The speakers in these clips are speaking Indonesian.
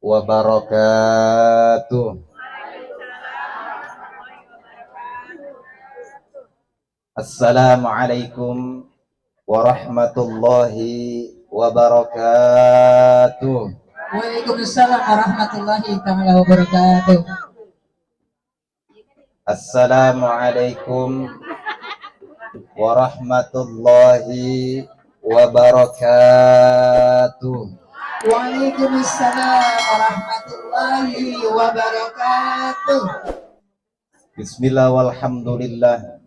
wabarakatuh. Assalamualaikum warahmatullahi wabarakatuh. Waalaikumsalam warahmatullahi taala wabarakatuh. Assalamualaikum warahmatullahi wabarakatuh. Waalaikumsalam warahmatullahi wabarakatuh. Bismillah walhamdulillah.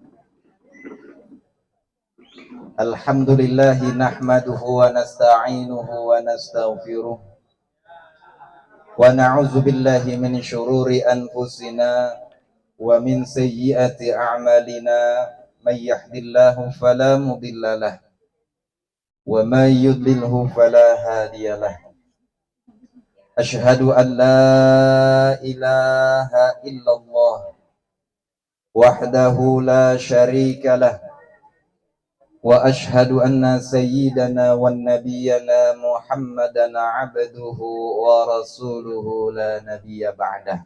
Alhamdulillahi nahmaduhu wa nasta'inuhu wa nastaghfiruh wa na'udzu billahi min syururi anfusina wa min sayyiati a'malina may yahdihillahu fala mudhillalah wa may yudlilhu fala hadiyalah. Asyhadu an la ilaha illallah wahdahu la syarikalah wa ashhadu anna sayyidana wan nabiyyana Muhammadan abduhu wa rasuluhu la nabiyya ba'dah.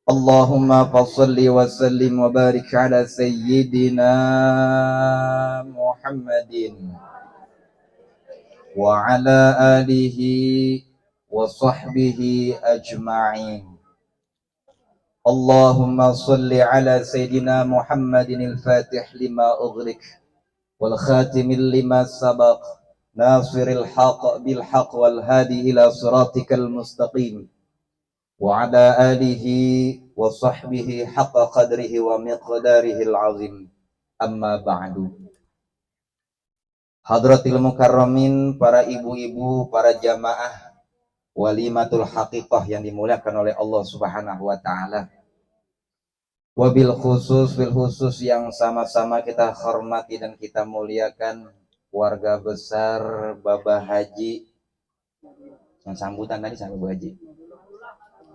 Allahumma fassalli wa sallim wa barik ala sayyidina Muhammadin wa ala alihi wa sahbihi ajma'in. Allahumma salli ala sayyidina Muhammadin al-fatih lima ughliq wal khatimil lima sabaq nasiril haqq bil haqq wal hadi ila siratikal mustaqim wa ala alihi wa sahbihi haqqa qadrihi wa miqdarihil azim. Amma ba'du. Hadratil mukarramin, para ibu-ibu, para jamaah walimatul haqiqah yang dimuliakan oleh Allah Subhanahu wa taala. Wabil khusus, bil khusus yang sama-sama kita hormati dan kita muliakan warga besar Babah Haji. Yang sambutan tadi sama Bu Haji.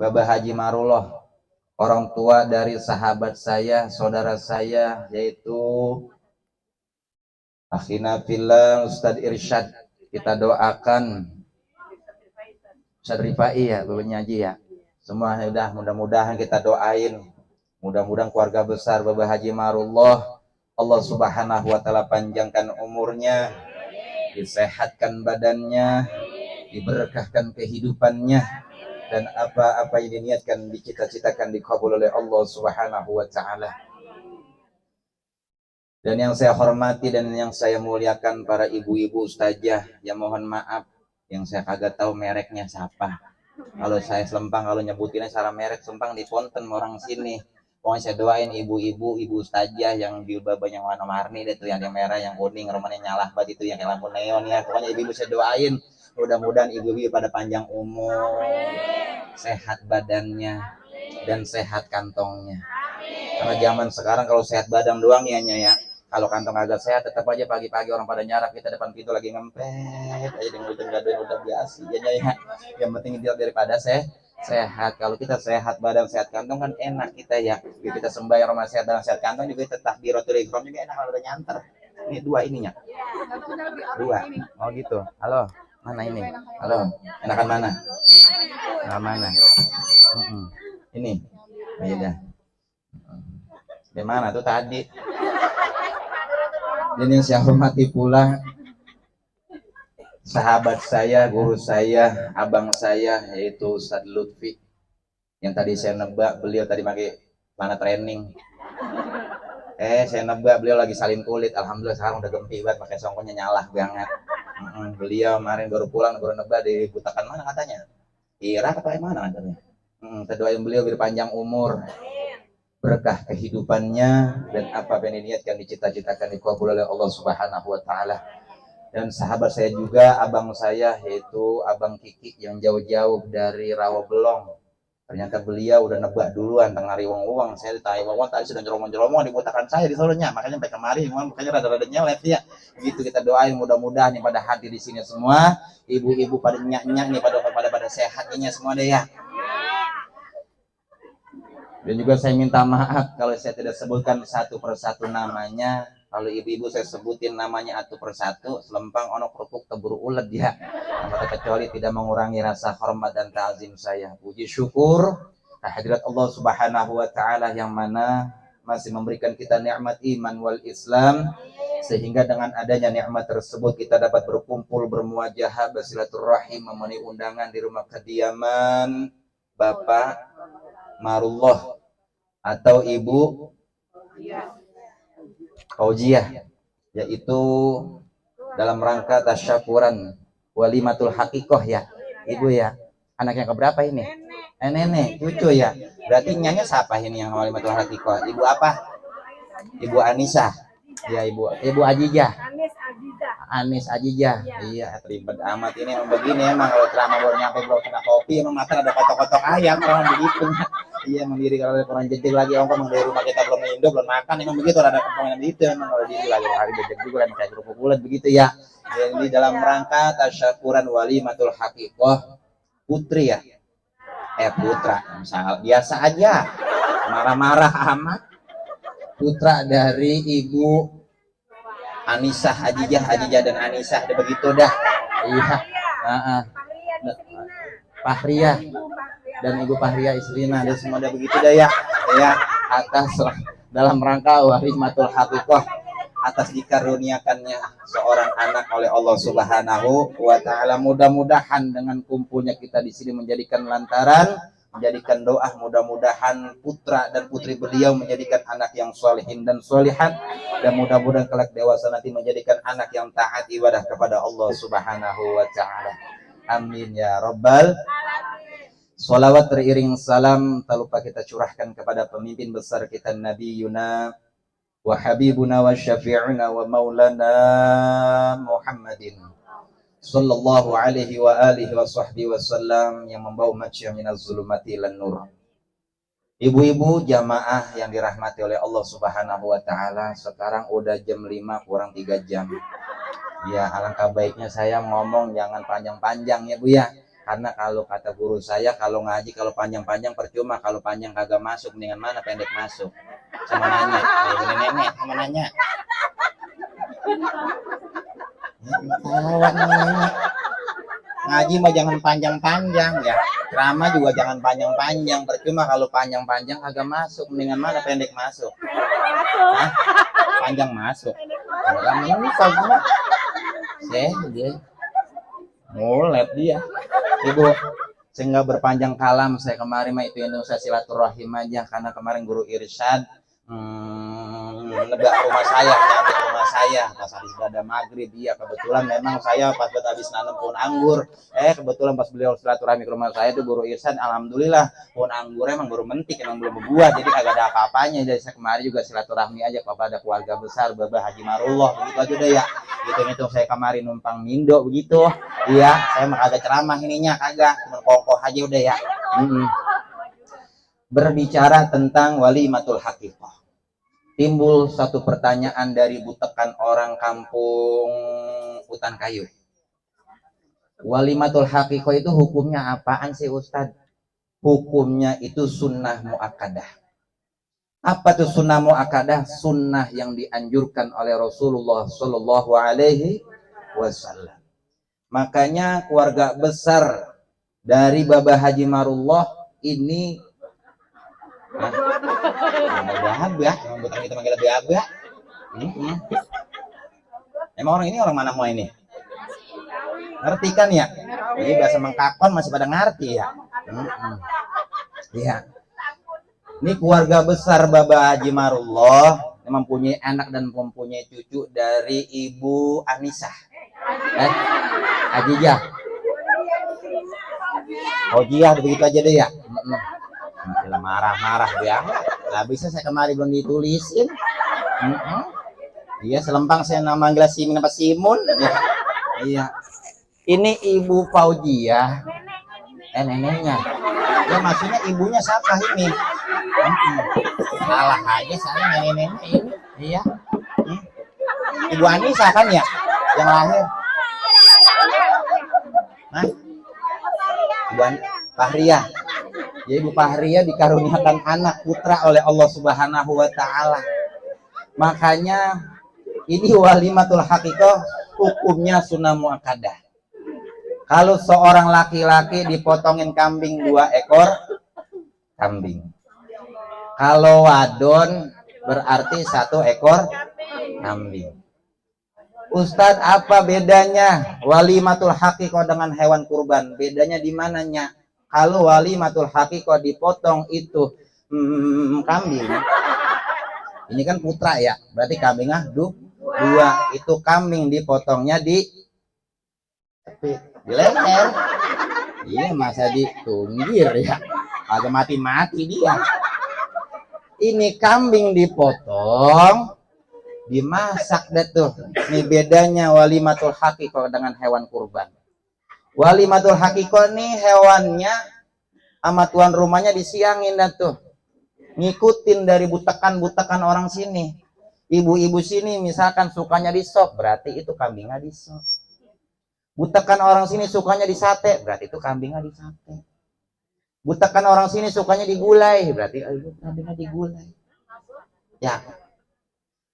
Babah Haji Marullah, orang tua dari sahabat saya, saudara saya, yaitu akhina fillah Ustadz Irsyad. Kita doakan Ustadz Rifai ya, Bapak Haji ya. Semua mudah-mudahan kita doain. Mudah-mudahan keluarga besar Babah Haji Marullah, Allah Subhanahu wa taala panjangkan umurnya, disehatkan badannya, diberkahkan kehidupannya, dan apa-apa yang diniatkan, dicita-citakan dikabul oleh Allah Subhanahu wa taala. Dan yang saya hormati dan yang saya muliakan para ibu-ibu ustazah, yang mohon maaf yang saya kagak tahu mereknya siapa. Kalau saya Selempang, kalau nyebutinnya secara merek Selempang di Ponten orang sini. Pokoknya saya doain ibu-ibu, ibu ustazah yang jilbabnya yang warna-warni itu, yang merah, yang kuning, romannya nyalah banget itu, yang lampu neon ya. Pokoknya ibu-ibu saya doain, mudah-mudahan ibu-ibu pada panjang umur, sehat badannya, dan sehat kantongnya. Karena zaman sekarang kalau sehat badan doang ya. Kalau kantong agak sehat, tetap aja pagi-pagi orang pada nyarap, kita depan pintu lagi ngempet aja dengan udah biasa ya. Yang penting dia daripada sehat. Kalau kita sehat badan, sehat kantong kan enak kita ya. Kita sembahyang rumah sehat dan sehat kantong juga, kita takbiratul ihram juga enak kalau udah nyanter. Ini dua ininya. Dua. Oh gitu. Halo. Mana ini? Halo. Enakan mana? Nah, mana? Ini. Beda. Di mana tuh tadi? Dan yang saya hormati pula sahabat saya, guru saya, abang saya, yaitu Ustadz Lutfi, yang tadi saya nebak beliau tadi pakai celana training. Saya nebak beliau lagi salin kulit. Alhamdulillah sekarang udah gempi banget, pakai songkonya nyalah banget. Beliau kemarin baru pulang, baru nebak di Butakan mana katanya, Irak apa yang mana katanya. Kita doain beliau berpanjang umur, berkah kehidupannya, dan apa yang diniatkan, dicita-citakan dikabul oleh Allah Subhanahu wa taala. Dan sahabat saya juga, abang saya, yaitu Abang Kiki yang jauh-jauh dari Rawabelong. Ternyata beliau udah nebak duluan tengah riwang-uang. Saya ditanya wong tadi sudah nyeromong-nyeromong di Butakan saya di Solonya, makanya sampai kemari makanya rada-rada nyelet ya. Gitu kita doain mudah-mudahan yang pada hadir di sini semua, ibu-ibu pada nyak-nyak nih, pada sehatnya semua deh ya. Dan juga saya minta maaf kalau saya tidak sebutkan satu persatu namanya. Kalau ibu-ibu saya sebutin namanya atu persatu, selempang ono kerupuk teburu ulet ya. Maka kecuali tidak mengurangi rasa hormat dan ta'zim saya. Puji syukur kehadirat Allah Subhanahu wa taala yang mana masih memberikan kita nikmat iman wal Islam, sehingga dengan adanya nikmat tersebut kita dapat berkumpul, bermuajahah, bersilaturahim, memenuhi undangan di rumah kediaman Bapak Marullah atau Ibu Fauziah, yaitu dalam rangka tasyakuran walimatul hakikoh ya Ibu ya. Anak yang keberapa ini? Nenek, cucu ya. Berarti nyanyi siapa ini yang walimatul hakikoh? Ibu apa? Ibu Anissa. Ya Ibu Ajijah. Anis Ajijah. Iya, ribet amat ini emang begini emang kalau ceramah baru nyampe belum kena kopi emang makan ada kotok-kotok ayam orang begitu. Iya, mandiri kalau ada kurang jejak lagi ongkong emang dari rumah kita belum Indo belum makan emang begitu ada kemungkinan gitu emang kalau diri lagi hari jejak juga kan kayak kerupuk kulit begitu ya. Jadi dalam rangka tasyakuran walimatul hakikoh putri ya. Putra misal biasa aja marah-marah amat, putra dari Ibu Anisah, Ajijah dan Anisah, ada begitu dah. Iya. Fahriah dan Ibu Fahriah Isrina, ada semua ada begitu dah ya. Ya, atas dalam rangka walimatul hakikoh, atas dikaruniakannya seorang anak oleh Allah Subhanahu wa taala. Mudah-mudahan dengan kumpulnya kita di sini menjadikan lantaran, menjadikan doa, mudah-mudahan putra dan putri beliau menjadikan anak yang solehin dan solehat, dan mudah-mudahan kelak dewasa nanti menjadikan anak yang taat ibadah kepada Allah Subhanahu wa taala. Amin ya rabbal alamin. Sholawat teriring salam tak lupa kita curahkan kepada pemimpin besar kita Nabi Yuna wa habibuna wa syafi'una wa maulana Muhammadin sallallahu alaihi wa alihi wa sahbihi wasallam, yang membawa masyarakat minaz zulumati ilan nur. Ibu-ibu jamaah yang dirahmati oleh Allah Subhanahu wa taala, sekarang udah jam 5 kurang 3 jam. Ya, alangkah baiknya saya ngomong jangan panjang-panjang ya Bu ya. Karena kalau kata guru saya, kalau ngaji kalau panjang-panjang percuma, kalau panjang kagak masuk, mendingan mana pendek masuk. Sama nanya, nenek sama nanya. Ngaji mah jangan panjang-panjang ya. Ceramah juga jangan panjang-panjang, percuma kalau panjang-panjang kagak masuk, mendingan mana pendek masuk. Hah? Panjang masuk. Orang ini kagak. Dia mulet dia. Ibu, sehingga berpanjang kalam saya kemarin mah itu Indonesia silaturahim aja, karena kemarin guru irsyad nebak rumah saya, nyampe rumah saya pas habis pada maghrib. Iya, kebetulan memang saya pas habis nanam pohon anggur, kebetulan pas beliau silaturahmi ke rumah saya tuh guru irsyad, alhamdulillah pohon anggur emang baru mentik, emang belum berbuah, jadi kagak ada apa-apanya. Jadi saya kemarin juga silaturahmi aja kepada keluarga besar Bapak Haji Marullah, begitu aja deh ya. Gitu saya kemarin numpang mindo begitu. Iya, saya mah kagak ceramah ininya, kagak, cuma kokoh aja udah ya. Berbicara tentang walimatul hakikoh, timbul satu pertanyaan dari butekan orang kampung Hutan Kayu. Walimatul hakikoh itu hukumnya apaan sih Ustadz? Hukumnya itu sunnah muakkadah. Apa tuh sunnah muakkadah? Sunnah yang dianjurkan oleh Rasulullah Shallallahu Alaihi Wasallam. Makanya keluarga besar dari Bapak Haji Marullah ini, Abah, bukan kita manggil Abah. Emang orang ini orang mana mau ini? Ngerti kan ya? Jadi bahasa Mengkakon masih pada ngerti ya. Iya. Ini keluarga besar Bapak Haji Marullah yang mempunyai anak dan mempunyai cucu dari Ibu Anisah. Ajijah. Fauziah, begitu aja deh ya. Marah-marah dia. Gak bisa, saya kemarin belum ditulisin. Iya, selempang saya nama gelas Simin apa Simun. Iya. Ini Ibu Fauziah. Neneknya. Ya maksudnya ibunya siapa ini? Salah aja saya neneknya ini. Iya. Ibu Anissa kan ya yang lahir. Nah, Ibu Fahriah. Ya, Ibu Fahriah dikaruniakan anak putra oleh Allah Subhanahu wa taala. Makanya Ini walimatul haqiqah hukumnya sunnah muakkadah. Kalau seorang laki-laki dipotongin kambing 2 ekor kambing. Kalau wadon berarti 1 ekor kambing. Ustadz, apa bedanya walimatul haqiqah dengan hewan kurban? Bedanya di mananya? Kalau walimatul haqiqah dipotong itu kambing. Ini kan putra ya, berarti kambingnya 2. Itu kambing dipotongnya di leher. Iya, masa di tunggir ya, agak mati-mati dia. Ini kambing dipotong, dimasak deh tuh. Ini bedanya walimatul haqiqah dengan hewan kurban. Walimatul haqiqah nih hewannya sama tuan rumahnya disiangin dah tuh. Ngikutin dari butakan-butakan orang sini. Ibu-ibu sini misalkan sukanya di sop, berarti itu kambingnya di sop. Butakan orang sini sukanya di sate, berarti itu kambingnya di sate. Butakan orang sini sukanya di gulai, berarti itu kambingnya di gulai. Ya.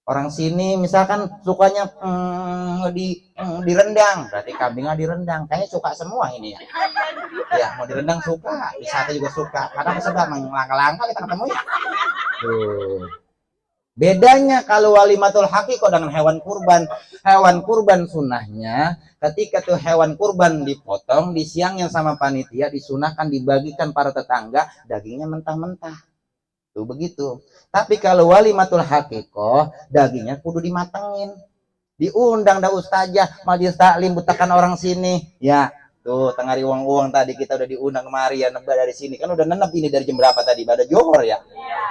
Orang sini misalkan sukanya di rendang, berarti kambingnya di rendang. Kayaknya suka semua ini ya. Ya, mau di rendang suka, di sate juga suka. Kadang sedang langka-langka kita ketemu ya. Tuh. Bedanya kalau walimatul haqiqah dengan hewan kurban. Hewan kurban sunnahnya ketika tuh hewan kurban dipotong, disiangin sama panitia, disunahkan dibagikan para tetangga, dagingnya mentah-mentah. Tuh begitu. Tapi kalau walimatul haqiqah, dagingnya kudu dimatengin. Diundang dah ustazah, majelis taklim butakan orang sini. Ya, tuh tengari uang-uang tadi kita udah diundang kemari ya, nebak dari sini. Kan udah nenep ini dari jam berapa tadi? Pada johor ya.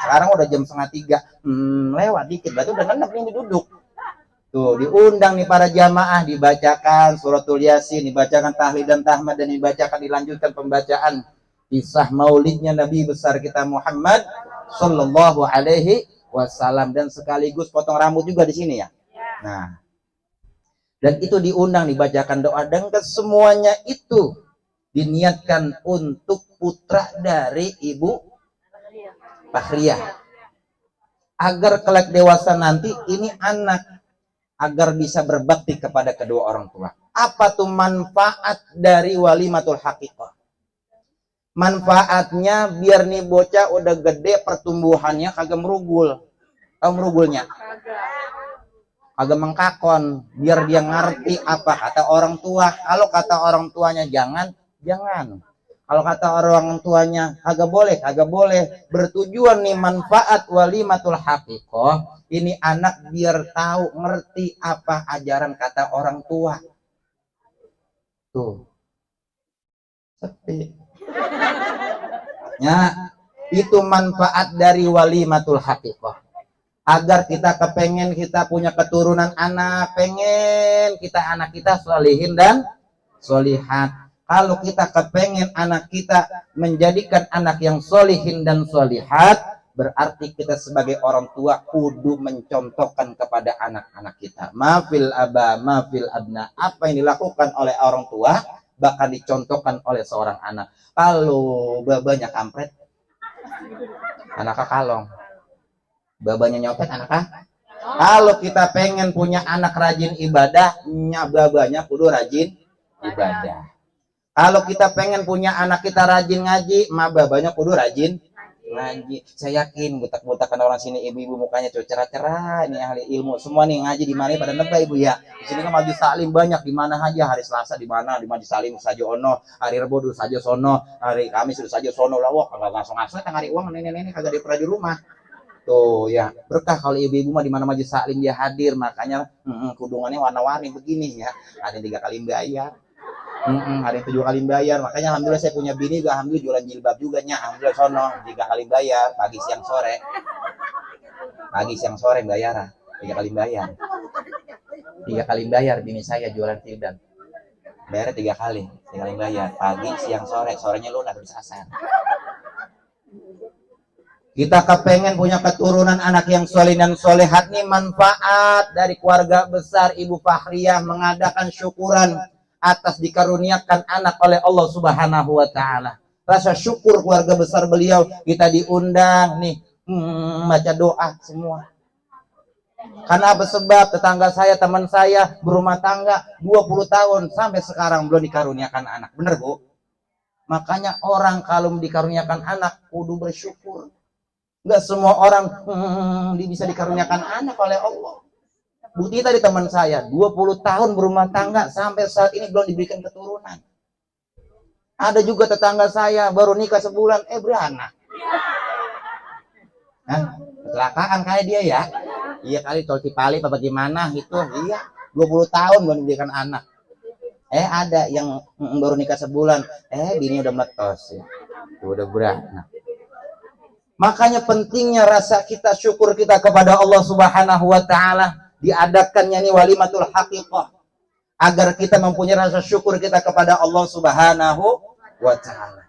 Sekarang udah jam 2:30. Lewat dikit, berarti udah nenep ini duduk. Tuh diundang nih para jamaah, dibacakan suratul yasin, dibacakan tahlil dan tahmid, dan dilanjutkan pembacaan kisah maulidnya Nabi besar kita Muhammad Sallallahu Alaihi Wasallam, dan sekaligus potong rambut juga di sini ya. Nah, dan itu diundang, dibacakan doa, dan kesemuanya itu diniatkan untuk putra dari Ibu Fahriyah, agar kelak dewasa nanti ini anak, agar bisa berbakti kepada kedua orang tua. Apa tuh manfaat dari walimatul haqiqah? Manfaatnya biar nih bocah udah gede pertumbuhannya kagak merugul. Tahu merugulnya? Kagak mengkakon, biar dia ngerti apa kata orang tua. Kalau kata orang tuanya jangan. Kalau kata orang tuanya agak boleh. Bertujuan nih manfaat walimatul haqiqah, ini anak biar tahu ngerti apa ajaran kata orang tua. Tuh. Sepi. Ya, itu manfaat dari walimatul haqiqah. Agar kita kepengen kita punya keturunan anak, pengen kita anak kita solihin dan solihat. Kalau kita kepengen anak kita menjadikan anak yang solihin dan solihat, berarti kita sebagai orang tua kudu mencontohkan kepada anak-anak kita. Mafil aba, mafil abna. Apa yang dilakukan oleh orang tua bakal dicontohkan oleh seorang anak. Kalau babanya kampret, anaknya kalong. Babanya nyopet, anaknya. Kalau kita pengen punya anak rajin ibadah, babanya kudu rajin ibadah. Kalau kita pengen punya anak kita rajin ngaji, babanya kudu rajin ngaji. Saya yakin butak-butakan orang sini ibu-ibu mukanya tuh cerah-cerah, ini ahli ilmu semua nih, ngaji di mana pada nebak ibu ya. Di sini kan majelis taklim banyak, di mana aja. Hari Selasa di mana, di majelis taklim saja ono, hari Rebo dulu saja sono, hari Kamis sudah saja sono lah. Wah, kalau langsung asal tangari uang nenek-nenek kagak di pernah di rumah. Tuh ya, berkah kalau ibu-ibu mah di mana majelis taklim dia hadir, makanya kudungannya warna-warni begini ya. Ada 3 kali bayar. Hari 7 kali bayar, makanya alhamdulillah saya punya bini juga, alhamdulillah jualan jilbab juga nya, alhamdulillah sono 3 kali bayar, pagi siang sore bayar, 3 kali bayar bini saya jualan jilbab, bayar 3 kali bayar, pagi siang sorenya lunas habis asar. Kita kepengen punya keturunan anak yang soleh dan solehat nih, manfaat dari keluarga besar Ibu Fahriyah mengadakan syukuran atas dikaruniakan anak oleh Allah Subhanahu wa taala. Rasa syukur keluarga besar beliau, kita diundang nih baca doa semua. Karena apa sebab tetangga saya, teman saya berumah tangga 20 tahun sampai sekarang belum dikaruniakan anak. Bener Bu? Makanya orang kalau dikaruniakan anak kudu bersyukur. Enggak semua orang bisa dikaruniakan anak oleh Allah. Bukti tadi teman saya 20 tahun berumah tangga sampai saat ini belum diberikan keturunan. Ada juga tetangga saya baru nikah sebulan beranak. Kecelakaan kayak dia ya. Iya kali tol Cipali apa bagaimana itu. Iya 20 tahun belum diberikan anak. Ada yang baru nikah sebulan, bini udah meletos ya. Udah beranak. Makanya pentingnya rasa kita syukur kita kepada Allah Subhanahu wa taala, diadakannya nih walimatul haqiqah agar kita mempunyai rasa syukur kita kepada Allah Subhanahu wa taala.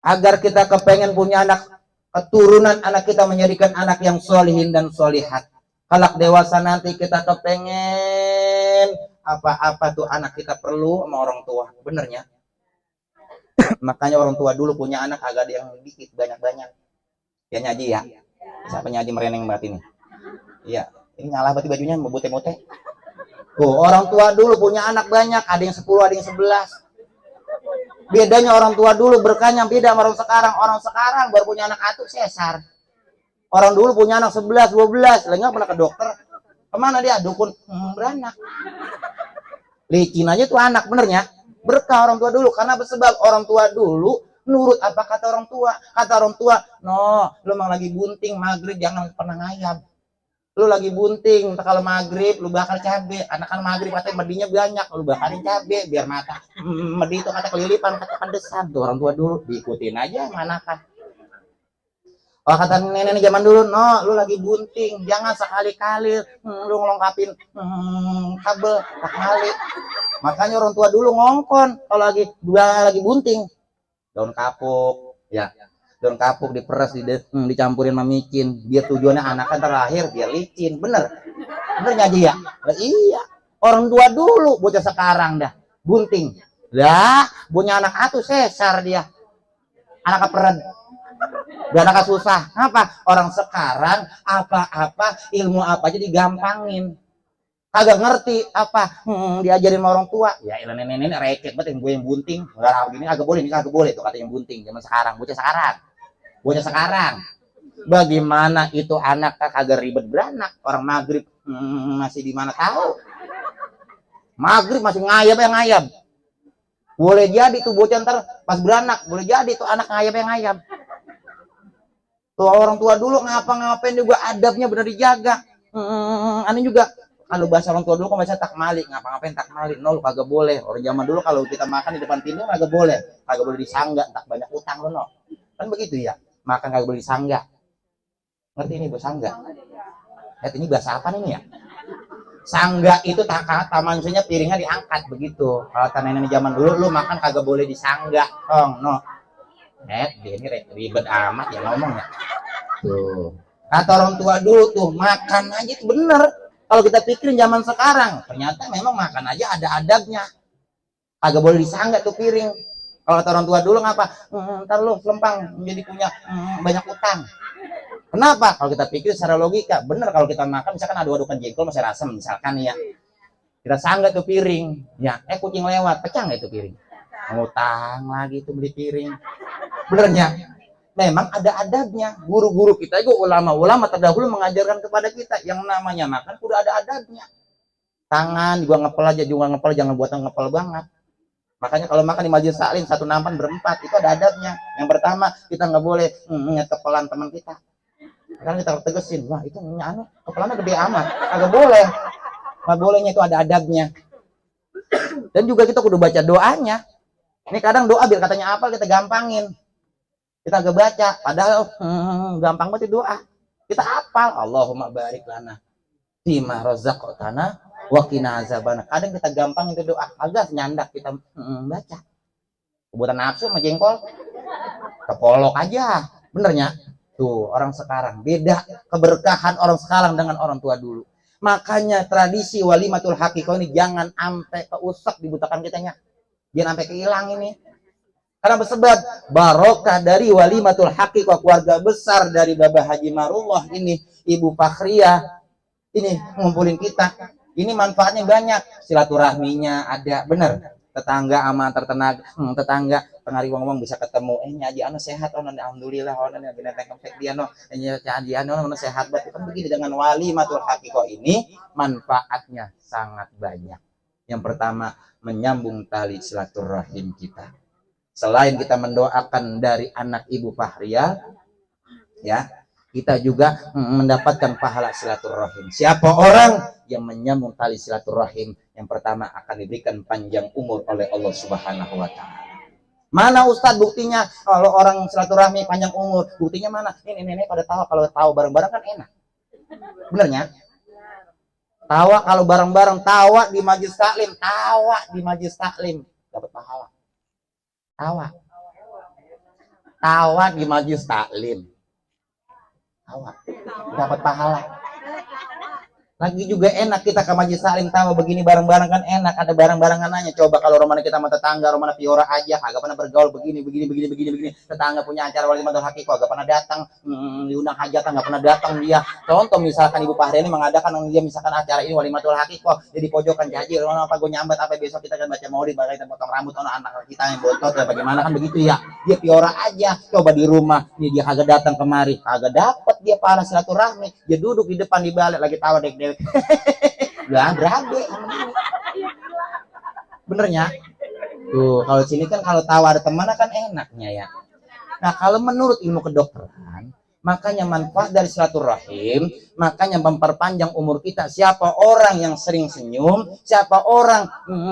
Agar kita kepengen punya anak keturunan, anak kita menjadikan anak yang solihin dan solihat. Kalau dewasa nanti kita kepengen apa-apa tuh anak kita perlu sama orang tua, benernya. Makanya orang tua dulu punya anak agak ada yang dikit, banyak-banyak. Ya nyaji ya. Siapa nyaji mereneng banget ini? Iya, ini ngalah berarti bajunya membute-mute. Orang tua dulu punya anak banyak, ada yang 10, ada yang 11. Bedanya orang tua dulu berkahnya beda sama orang sekarang. Orang sekarang baru punya anak atuh sesar. Orang dulu punya anak 11, 12, lah nggak pernah ke dokter. Kemana dia? Dukun beranak. Licin aja tuh anak, benernya. Berkah orang tua dulu karena sebab orang tua dulu nurut apa kata orang tua. Kata orang tua, no, lu emang lagi bunting maghrib jangan pernah ngayab. Lu lagi bunting, kalau maghrib lu bakar cabe. Anak-anak maghrib katanya medinya banyak, lu bakarin cabe biar mata medi itu kata kelilipan, kata pedesan. Tuh orang tua dulu diikutin aja sama anak-anak. Oh kata nenek zaman dulu, no, lu lagi bunting, jangan sekali-kali lu ngelengkapin kabel tak kali. Makanya orang tua dulu ngongkon kalau lagi bunting, daun kapuk, ya, daun kapuk diperes, dicampurin sama micin, biar tujuannya anaknya terlahir biar licin, bener nyaji ya? Iya, orang tua dulu, bocah sekarang dah bunting, dah punya anak atuh sesar dia, anak keperet. Dan agak susah. Apa? Orang sekarang apa-apa ilmu apa aja digampangin. Kagak ngerti apa diajarin sama orang tua. Ya elah nenek recet banget yang gue yang bunting. Enggak begini agak boleh, ini kagak boleh tuh katanya yang bunting zaman sekarang, bocah sekarang. Bocah sekarang. Bagaimana itu anak kagak ribet beranak. Orang maghrib masih di mana tahu. Maghrib masih ngayab. Boleh jadi tuh bocah ntar pas beranak, boleh jadi tuh anak ngayab. Tuh orang tua dulu ngapa-ngapain juga adabnya benar dijaga. Aneh juga kalau bahasa orang tua dulu kan bahasa takmali, ngapa-ngapain takmali, no, kagak boleh. Orang zaman dulu kalau kita makan di depan pintu kagak boleh disangga, tak banyak utang lo, no. Kan begitu ya, makan kagak boleh disangga. Ngerti ini bahasa sangga? Ini bahasa apa nih ya? Sangga itu maksudnya piringnya diangkat begitu. Kalau nenek zaman dulu lu makan kagak boleh disangga, no. Dia ini ribet amat ya ngomongnya. Tuh. Kata orang tua dulu tuh, makan aja itu bener. Kalau kita pikirin zaman sekarang, ternyata memang makan aja ada adabnya. Kagak boleh disangga tuh piring. Kalau kata orang tua dulu ngapa? Ntar lu lempang menjadi punya banyak utang. Kenapa? Kalau kita pikir secara logika, bener kalau kita makan misalkan aduk-adukan jengkol masih asam misalkan ya. Kita sangga tuh piring. Ya, kucing lewat, pecah nggak itu piring? Ngutang lagi tuh beli piring. Benernya memang ada adabnya. Guru-guru kita juga ulama-ulama terdahulu mengajarkan kepada kita yang namanya makan udah ada adabnya. Tangan juga ngepel aja, jangan buatan ngepel banget. Makanya kalau makan di majelis taklim satu nampan berempat itu ada adabnya. Yang pertama kita nggak boleh kepelan teman kita. Kan kita tegesin, wah itu kepelannya gede amat, agak boleh. Nggak bolehnya itu ada adabnya. Dan juga kita kudu baca doanya. Ini kadang doa biar katanya apa kita gampangin. Kita agak baca, padahal gampang banget doa. Kita hafal, Allahumma barik lana fima razaqtana wa qina azabannar. Kadang kita gampang itu doa, agak nyandak kita baca. Kebutuhan nafsu sama jengkol, kepolok aja, benernya. Tuh orang sekarang beda keberkahan orang sekarang dengan orang tua dulu. Makanya tradisi walimatul haqiqah ini jangan sampai keusap dibutakan kitanya. Jangan sampai kehilang ini. Karena bersebab barokah dari walimatul haqiqah, keluarga besar dari Babah Haji Marullah ini, Ibu Fakhriyah ini ngumpulin kita. Ini manfaatnya banyak, silaturahminya ada, bener. Tetangga sama tertenaga, tetangga tengari wong bisa ketemu. Nyaji anu sehat, alhamdulillah, lagi nenteng kepek dia nyaji anu sehat banget. Kan begini dengan walimatul haqiqah ini manfaatnya sangat banyak. Yang pertama, menyambung tali silaturahim kita. Selain kita mendoakan dari anak Ibu Fakhriyah, ya, kita juga mendapatkan pahala silaturahim. Siapa orang yang menyambung tali silaturahim, yang pertama akan diberikan panjang umur oleh Allah Subhanahu wa taala. Mana Ustadz buktinya kalau orang silaturahmi panjang umur? Buktinya mana? Ini nenek pada tawa, kalau tawa bareng-bareng kan enak. Benernya? Tawa kalau bareng-bareng, tawa di majlis taklim, dapat pahala. Tawa di majlis taklim, dapat pahala. Lagi juga enak kita ke majlis taklim tawa begini bareng-bareng kan enak, ada bareng-barengan aja. Coba kalau romana kita sama tetangga, romana piora aja, kagak pernah bergaul begini. Tetangga punya acara walimatul haqiqah, kagak pernah datang, diundang hajatan nggak pernah datang dia. Contoh misalkan Ibu Fakhriyah ini mengadakan dia misalkan acara ini walimatul haqiqah, jadi pojokan jaji, apa gue nyambat apa besok kita kan baca maulid, kita potong rambut, anak kita yang botot ya bagaimana kan begitu ya. Dia piora aja, coba di rumah, nih dia kagak datang kemari, kagak dapat dia pahala silaturahmi, dia duduk di depan di balik lagi tawa dek lah berabe benernya tuh. Kalau sini kan kalau tawa ada teman kan enaknya ya. Nah kalau menurut ilmu kedokteran, makanya manfaat dari silaturahim, makanya memperpanjang umur kita. Siapa orang yang sering senyum, siapa orang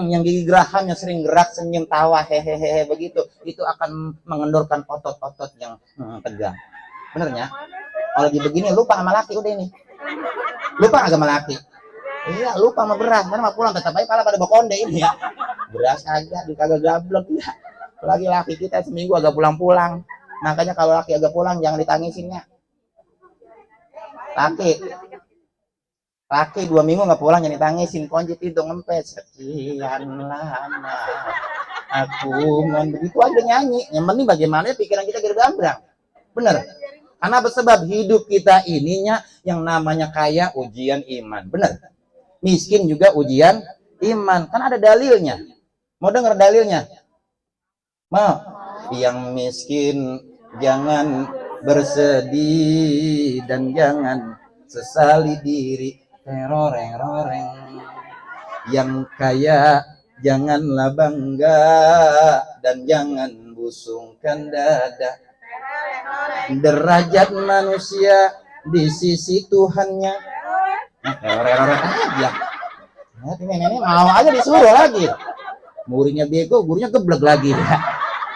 yang gigi gerahamnya sering gerak senyum tawa hehehe begitu, itu akan mengendorkan otot-otot yang tegang. Benernya kalau lagi begini lupa sama laki udah ini, lupa agak sama laki. Iya, lupa sama beras, karena pulang tetap aja pala pada bokonde ini ya. Beras agak kagak gablek ya. Lagi laki kita seminggu agak pulang-pulang. Makanya kalau laki agak pulang jangan ditangisinnya. Laki 2 minggu nggak pulang jangan ditangisin, kunci pintu ngempes. Sekian lama aku begitu aja nyanyi. Yang penting bagaimana pikiran kita gergambrang. Bener. Karena bersebab hidup kita ininya yang namanya kaya ujian iman. Bener. Miskin juga ujian iman, kan ada dalilnya. Mau dengar dalilnya? Mau? Yang miskin jangan bersedih dan jangan sesali diri, teroreng-roreng. Yang kaya janganlah bangga dan jangan busungkan dada. Derajat manusia di sisi Tuhannya aja. Nenek mau aja disuruh lagi. Muridnya bego, gurunya geblek lagi.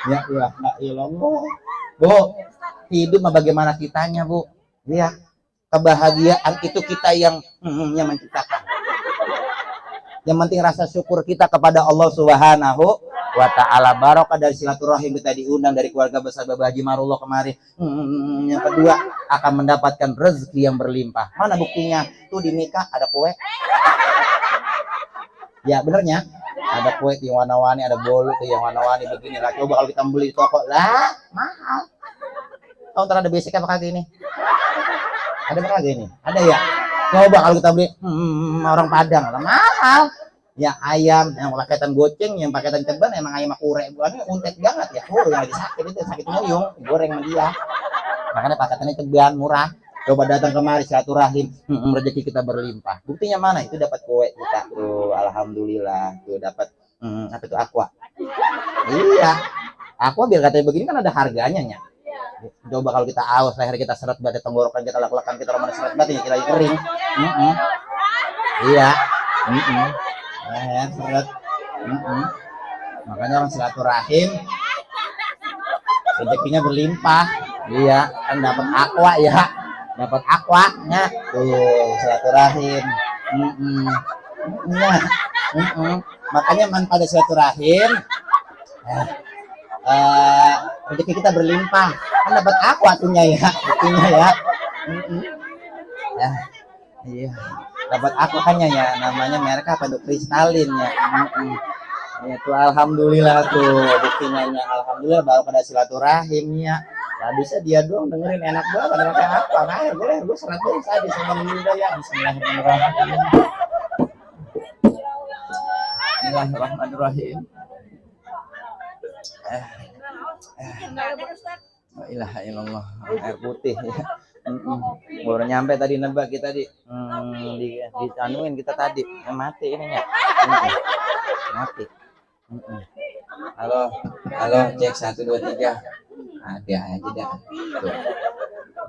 Ya Allah, ilallah. Bu, hidup mah bagaimana kitanya, Bu? Ya, kebahagiaan itu kita yang menciptakan. Yang penting rasa syukur kita kepada Allah Subhanahu wa ta'ala. Barokah dari silaturahim kita diundang dari keluarga besar Babah Haji Marullah kemarin. Yang kedua akan mendapatkan rezeki yang berlimpah. Mana buktinya? Tuh di nikah ada kue. Ya benernya ada kue yang warna-warni, ada bolu yang warna-warni begini lah. Coba kalau kita beli di toko lah mahal. Tahu ntar ada basic apa kagak ini? Ada apa kagak ini? Ada ya. Coba kalau kita beli orang Padang lah mahal. Ya ayam yang paketan goceng, yang paketan ceban emang ayam akure. Bukannya untet banget ya. Yang lagi sakit itu sakit nguyung, goreng sama dia. Makanya paketannya ceban murah. Coba datang kemari silaturahim, rezeki kita berlimpah. Buktinya mana? Itu dapat kue kita. Tuh, alhamdulillah. Tuh dapat apa itu aqua. Iya. Aqua biar katanya begini kan ada harganya nya. Coba kalau kita aus, leher kita seret banget, tenggorokan kita lak-lakan kita romana seret banget, kita lagi kering. Iya. Leher seret. Makanya orang silaturahim rezekinya berlimpah. Iya, kan dapat aqua ya. Dapat aquanya. Tuh, silaturahim. Ya. Makanya manfaat silaturahim. Rezeki kita berlimpah. Kan dapat aqua tuhnya ya, buktinya ya. Ya. Iya. Dapat aqua kannya ya, namanya merek apa tuh? Kristalin ya. Itu alhamdulillah tuh buktinya nya. Alhamdulillah baru pada silaturahimnya. Tadi saya dia doang dengerin enak banget pakai apa? Nah, boleh gue salat dulu tadi sama dulu ya. Bismillahirrahmanirrahim. Bismillahirrahmanirrahim. La ilaha illallah. Air putih ya. Baru nyampe tadi nebak kita di anuin kita tadi mati ininya. Mati. Halo cek 1 2 3. Ada aja dah. Tuh.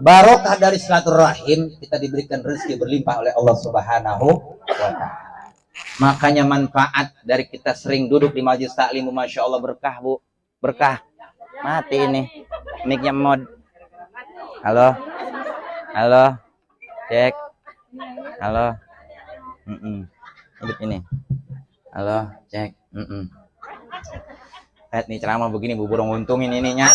Barokah dari silaturahim kita diberikan rezeki berlimpah oleh Allah Subhanahu wa taala. Makanya manfaat dari kita sering duduk di majelis taklim, masya Allah berkah Bu, berkah. Mati ini mic-nya mod. Halo cek, halo, hidup ini, halo cek, lihat nih ceramah begini bubur nguntungin ininya.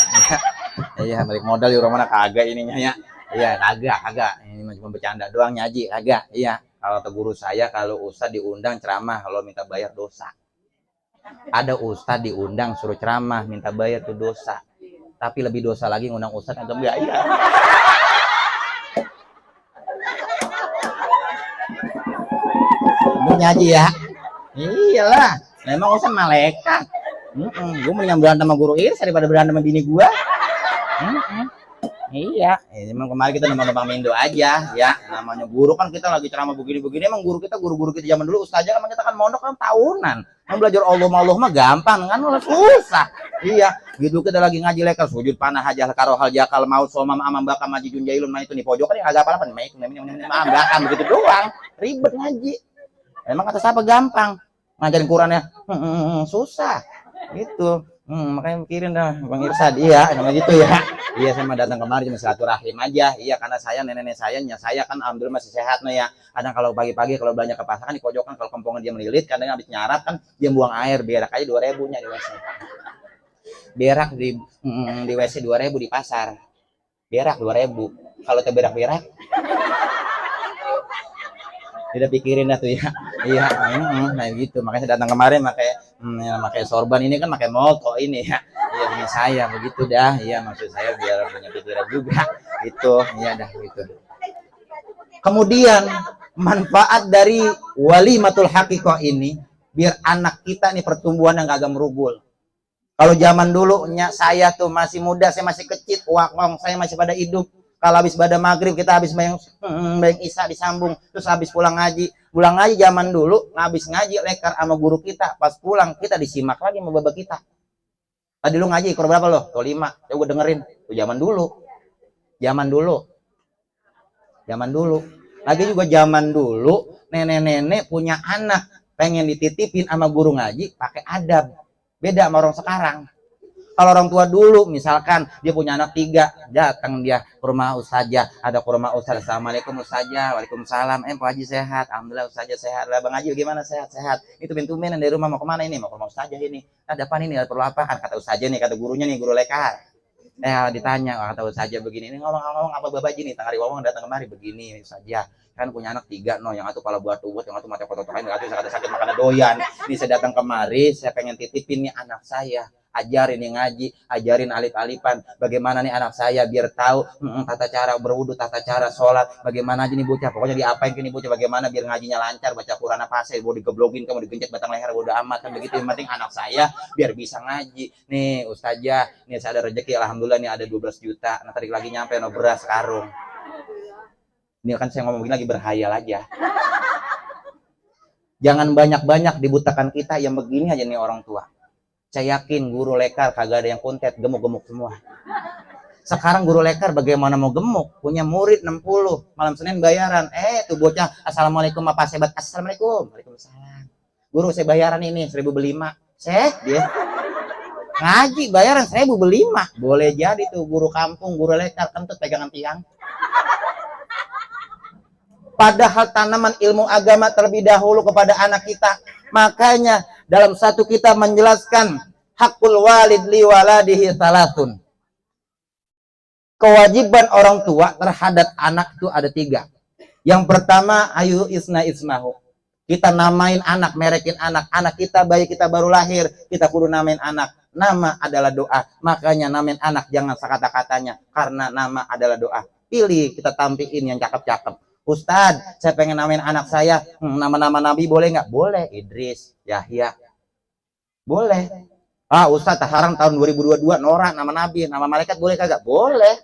Iya balik modal di mana kagak ininya ya. Iya kagak ini cuma bercanda doang nyaji kagak. Iya kalau kata guru saya kalau ustad diundang ceramah kalau minta bayar dosa. Ada ustad diundang suruh ceramah minta bayar tuh dosa. Tapi lebih dosa lagi ngundang ustad yang enggak iya. Gue nyaji ya. Iyalah memang ustad malaikat. Gue mendingan berantem sama guru Iris daripada berantem sama bini gue. Iya, emang kemarin kita numpang mindo aja ya. Namanya guru kan kita lagi ceramah begini-begini. Emang guru kita zaman dulu ustazah kan kita kan mondok kan tahunan. Yang belajar Allah mah gampang kan susah. Iya, gitu kita lagi ngaji lekal sujud panah hajal karohal jakal maut somam amam bakam maji junjailun mah itu nih pojokan yang agak apa nih bakam begitu doang. Ribet ngaji. Emang kata siapa gampang? Ngajarin Qurannya susah. Gitu. Makanya mikirin dah Bang Irsad. Iya, namanya gitu ya. Iya, saya mau datang kemari cuma silaturahim aja. Iya, karena saya nenek saya kan alhamdulillah masih sehat nih ya. Kadang kalau pagi-pagi kalau belanja ke pasar kan di pojokan kalau kempongan dia melilit, kadang habis nyarat kan dia buang air, berak aja 2.000-nya di WC. Berak di WC 2.000 di pasar. Berak 2.000. Kalau berak tidak pikirin dah tuh ya. Iya, nah gitu. Makanya saya datang kemarin pakai sorban ini kan pakai moto ini ya. Iya punya saya begitu dah. Iya maksud saya biar punya pikiran juga. Gitu. Iya dah gitu. Kemudian manfaat dari walimatul haqiqah ini biar anak kita nih pertumbuhan yang agak merugul. Kalau zaman dulu saya tuh masih muda, saya masih kecil, uang saya masih pada hidup. Kalau habis pada maghrib kita habis bayang isya disambung, terus habis pulang ngaji zaman dulu habis ngaji lekar sama guru kita, pas pulang kita disimak lagi sama bapak kita. Tadi lu ngaji kurang berapa lo? Tuh 5. Coba dengerin. Tuh zaman dulu. Lagi juga zaman dulu nenek-nenek punya anak pengen dititipin sama guru ngaji pakai adab. Beda sama orang sekarang. Kalau orang tua dulu, misalkan dia punya anak 3, datang dia ke rumah ustazah, ada ke rumah ustazah, assalamualaikum ustazah, waalaikumsalam, Pak Haji sehat, alhamdulillah ustazah sehat, lah Bang Haji bagaimana sehat? Itu pintu-pintu dari rumah mau kemana ini? Mau ke rumah ustazah ini, ada apa ini? Ada perlu apaan? Kata ustazah nih, kata gurunya nih, guru lekar. Ditanya, kata ustazah begini, ini ngomong apa Bapak Haji nih, tangari ngomong datang kemari begini ustazah. Kan punya anak 3 yang satu kepala buat yang satu mata kotor-kotoran, yang satu sakit makan doyan. Ini saya datang kemari, saya pengen titipin nih anak saya. Ajarin yang ngaji, ajarin alif-alifan, bagaimana nih anak saya biar tahu tata cara berwudu, tata cara sholat, bagaimana aja nih bocah, pokoknya diapain ke nih bocah, bagaimana biar ngajinya lancar, baca Quran apa saya, mau digeblogin, kamu digencet batang leher, bodo amat kan begitu, yang penting anak saya biar bisa ngaji. Nih ustazah, nih saya ada rezeki, alhamdulillah nih ada 12 juta, nah tadi lagi nyampe no beras karung. Ini kan saya ngomong begini lagi berhayal aja. Jangan banyak-banyak dibutakan kita yang begini aja nih orang tua. Saya yakin guru lekar kagak ada yang kontet, gemuk-gemuk semua. Sekarang guru lekar bagaimana mau gemuk? Punya murid 60, malam Senin bayaran. Tuh bocah, assalamualaikum apa sebat, assalamualaikum, waalaikumsalam. Guru saya bayaran ini 1.000 beli 5. Dia ngaji bayaran 1.000 beli 5. Boleh jadi tuh guru kampung, guru lekar kentut pegangan tiang. Padahal tanaman ilmu agama terlebih dahulu kepada anak kita. Makanya dalam satu kitab menjelaskan hakul walid li waladihi salatun. Kewajiban orang tua terhadap anak itu ada 3. Yang pertama ayu isna ismahu. Kita namain anak, merekin anak. Anak kita, bayi kita baru lahir, kita kudu namain anak. Nama adalah doa. Makanya namain anak jangan sekata-katanya. Karena nama adalah doa. Pilih, kita tampilin yang cakep-cakep. Ustadz, saya pengen namain anak saya. Nama-nama nabi boleh nggak? Boleh. Idris, Yahya. Boleh. Ah, Ustadz, sekarang tahun 2022, Nora, nama nabi, nama malaikat boleh kagak? Boleh.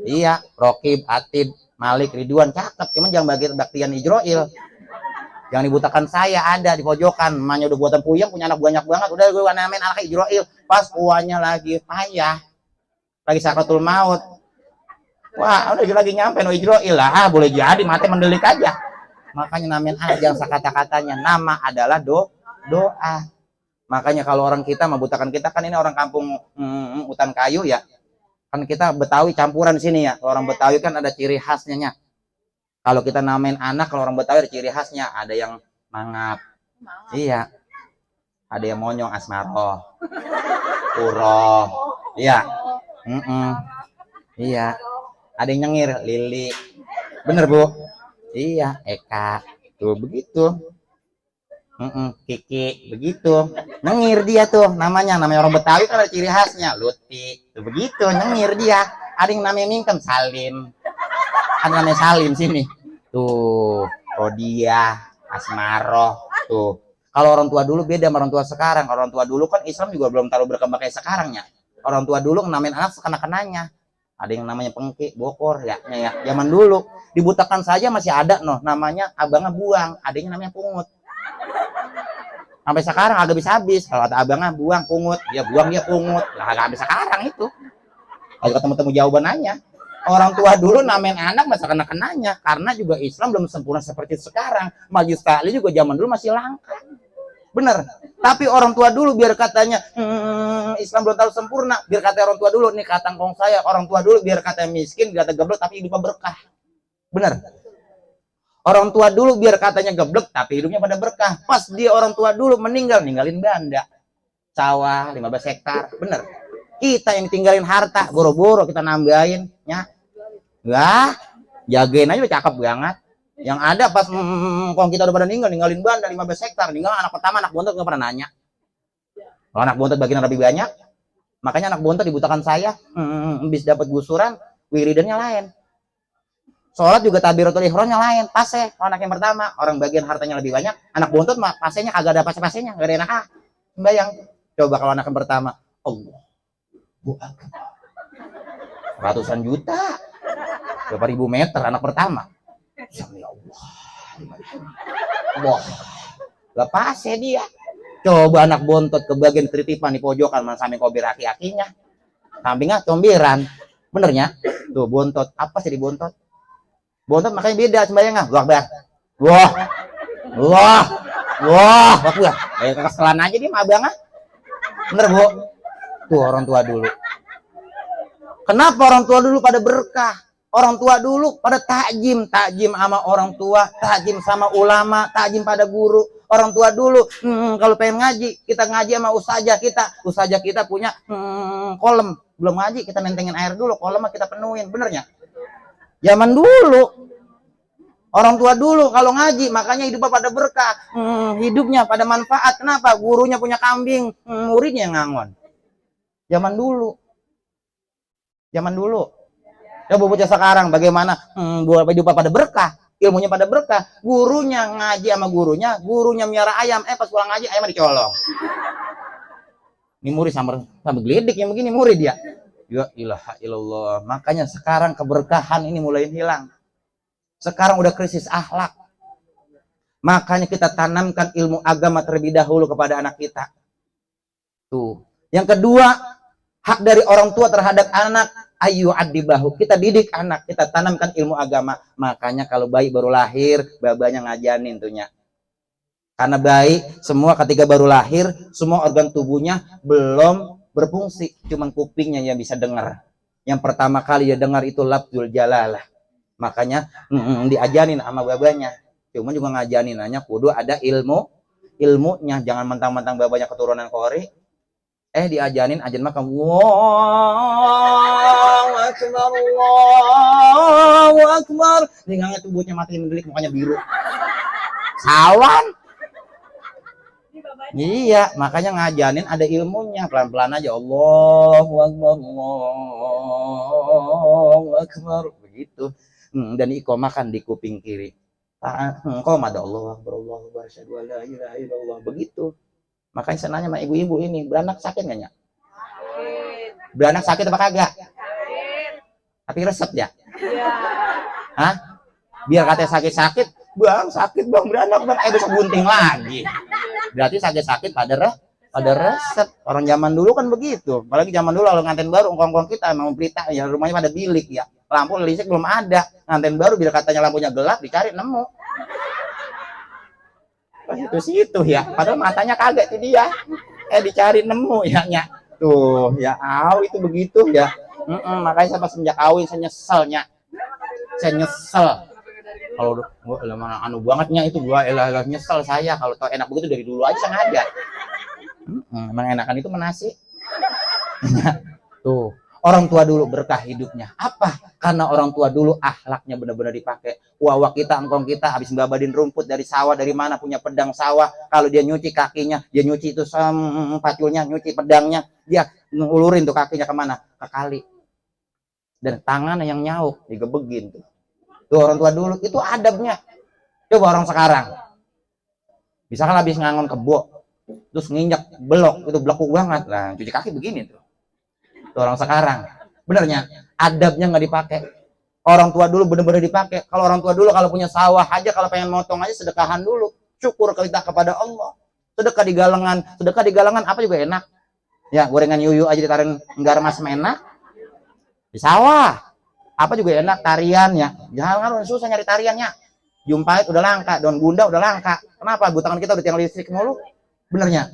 Iya, Rokib, Atid, Malik, Ridwan, cakep. Cuman jangan bagi baktian Ijroil. Jangan dibutakan saya, ada di pojokan. Mamanya udah buatan puyeng, punya anak banyak banget. Udah gue namain anak Ijroil. Pas tuanya lagi payah. Lagi sakratul maut. Wah, udah lagi nyampe no Ijroil lah. Ah, boleh jadi, mati mendelik aja. Makanya namain anak jangan sekata-katanya. Nama adalah doa. Makanya kalau orang kita membutakan kita, kan ini orang kampung hutan kayu ya. Kan kita Betawi campuran di sini ya. Orang Betawi kan ada ciri khasnya nya. Kalau kita namain anak, kalau orang Betawi ada ciri khasnya. Ada yang mangap. Iya. Ada yang monyong, Asmaroh. Uroh. Iya. Iya. Ada yang nyengir, Lili. Bener, Bu? Iya. Eka. Tuh, begitu. Kiki. Begitu. Nyengir dia tuh namanya. Namanya orang Betawi kan ada ciri khasnya. Luti. Tuh, begitu. Nyengir dia. Ada yang namanya Mingkem, Salim. Ada namanya Salim sini. Tuh, Rodia, Asmaroh. Tuh. Kalau orang tua dulu beda sama orang tua sekarang. Orang tua dulu kan Islam juga belum terlalu berkembang kayak sekarang ya. Orang tua dulu namain anak sekena-kenanya. Ada yang namanya Pengki, Bokor ya. Zaman dulu dibutakan saja masih ada noh namanya abangnya Buang, adanya namanya Pungut. Sampai sekarang agak habis. Kalau kata abangnya Buang, Pungut, dia Buang, dia Pungut. Lah agak habis sekarang itu. Kalau ketemu-temu jawabannya. Orang tua dulu namain anak masa kena-kenanya. Karena juga Islam belum sempurna seperti sekarang. Majlis ta'lim juga zaman dulu masih langka. Bener. Tapi orang tua dulu biar katanya Islam belum terlalu sempurna. Biar kata orang tua dulu, nih kata kong saya, orang tua dulu biar kata miskin, biar kata geblek tapi hidupnya berkah. Bener. Orang tua dulu biar katanya geblek tapi hidupnya pada berkah. Pas dia orang tua dulu meninggal, ninggalin banda. Sawah 15 hektar. Bener. Kita yang tinggalin harta, boro-boro kita nambahin ya. Lah, jagain aja udah cakep banget. Yang ada pas kalau kita udah pada ninggalin banda 15 hektar, ninggal anak pertama, anak bontot nggak pernah nanya. Kalau anak bontot bagian lebih banyak, makanya anak bontot dibutakan saya, bis dapat gusuran, wiridannya lain. Sholat juga takbiratul ihramnya lain, pase. Kalau anak yang pertama, orang bagian hartanya lebih banyak, anak bontot mah pasenya kagak ada pase-pasenya, nggak ada enak bayang. Coba kalau anak yang pertama, Allah, ratusan juta, berapa ribu meter anak pertama. Ya Allah, wah, lepas ya dia. Coba anak bontot ke bagian titipan di pojokan, mana samping kober aki-akinya, sampingnya comberan, benernya. Tuh bontot, apa sih di bontot? Bontot makanya beda sembayangnya. Wah, keselan aja dia mah abangnya. Bener Bu? Tuh orang tua dulu. Kenapa orang tua dulu pada berkah? Orang tua dulu pada takjim sama orang tua, takjim sama ulama, takjim pada guru. Orang tua dulu kalau pengen ngaji, kita ngaji sama ustazah kita punya kolam, belum ngaji kita nentengin air dulu, kolam kita penuhin, benernya. Zaman dulu orang tua dulu kalau ngaji makanya hidupnya pada berkah, hidupnya pada manfaat. Kenapa? Gurunya punya kambing, muridnya yang ngangon. Zaman dulu. Coba bocah sekarang bagaimana hidupnya pada berkah, ilmunya pada berkah, gurunya ngaji sama gurunya miara ayam, pas pulang ngaji ayamnya dicolong. Ini murid sampai geledik yang begini murid ya. Ya ilaha illallah. Makanya sekarang keberkahan ini mulai hilang. Sekarang udah krisis akhlak. Makanya kita tanamkan ilmu agama terlebih dahulu kepada anak kita. Tuh. Yang kedua, hak dari orang tua terhadap anak, ayu adibahu. Kita didik anak, kita tanamkan ilmu agama. Makanya kalau bayi baru lahir, babanya ngajanin tuhnya. Karena bayi semua ketika baru lahir, semua organ tubuhnya belum berfungsi, cuman kupingnya yang bisa dengar. Yang pertama kali dia dengar itu lafzul jalalah. Makanya diajarin sama babanya. Cuman juga ngajarin hanya kudu ada ilmunya. Jangan mentang-mentang babanya keturunan Kori. Diajarin ajan makan. Allahu akbar, Allahu akbar. Tinggalnya tubuhnya mati mendelik, mukanya biru. kawan. Iya, makanya ngajanin ada ilmunya, pelan-pelan aja. Allahu Akbar, Allahu Akbar, begitu. Dan iqamah kan di kuping kiri. Qomah ada Allahu Akbar, Allahu Akbar, asyhadu an la ilaha illallah, begitu. Makanya saya nanya sama ibu-ibu ini, beranak sakit nggak ya? Beranak sakit apa kagak? Tapi resep ya? Hah? Biar katanya sakit-sakit, bang sakit bang beranak bang, besok gunting lagi. Berarti sakit-sakit pada resep. Orang zaman dulu kan begitu. Apalagi zaman dulu kalau nganten baru ngkong-ngkong kita mau berita ya rumahnya pada bilik ya. Lampu listrik belum ada. Nganten baru bila katanya lampunya gelap dicari nemu. Pas itu ya. Padahal matanya kagak itu dia. Dicari nemu ya nya. Tuh ya itu begitu ya. Makanya saya pas sejak kawin saya nyeselnya. Saya nyesel. Kalau gua mana anu bangetnya itu gua elah nyesel saya kalau tau enak begitu dari dulu aja sengaja. Emang enakan itu menasi. Tuh, orang tua dulu berkah hidupnya. Apa? Karena orang tua dulu akhlaknya benar-benar dipakai. Wawak kita, engkong kita habis babadin rumput dari sawah, dari mana punya pedang sawah. Kalau dia nyuci kakinya, dia nyuci itu paculnya, nyuci pedangnya, dia ngulurin tuh kakinya kemana? Ke kali. Dan tangannya yang nyauk, digebegin tuh. Tuh orang tua dulu itu adabnya. Coba orang sekarang. Misalkan habis ngangon kebo, terus nginjak belok, itu belekuk banget. Nah, cuci kaki begini tuh. Tuh orang sekarang. Benernya adabnya nggak dipakai. Orang tua dulu bener-bener dipakai. Kalau orang tua dulu kalau punya sawah aja, kalau pengen motong aja sedekahan dulu. Syukur kita kepada Allah. Sedekah di galangan apa juga enak. Ya, gorengan yuyu aja ditaruhin enggak mas enak. Di sawah. Apa juga enak, tarian ya. Jangan susah nyari tariannya. Jumpait udah langka, daun gunda udah langka. Kenapa? Butangan kita udah tiang listrik mulu. Benernya.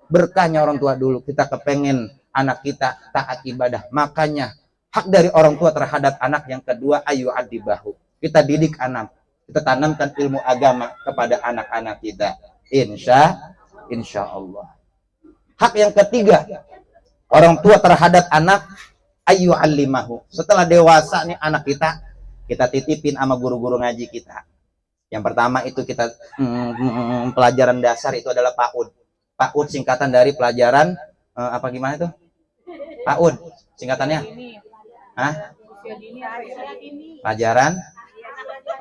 Berkahnya orang tua dulu. Kita kepengen anak kita taat ibadah. Makanya hak dari orang tua terhadap anak yang kedua ayu adibahu. Kita didik anak. Kita tanamkan ilmu agama kepada anak-anak kita. Insya Allah. Hak yang ketiga orang tua terhadap anak ayu alimahu. Setelah dewasa nih anak kita titipin sama guru-guru ngaji kita. Yang pertama itu kita pelajaran dasar itu adalah PAUD. PAUD singkatan dari pelajaran apa gimana tuh? PAUD singkatannya? Hah? Pelajaran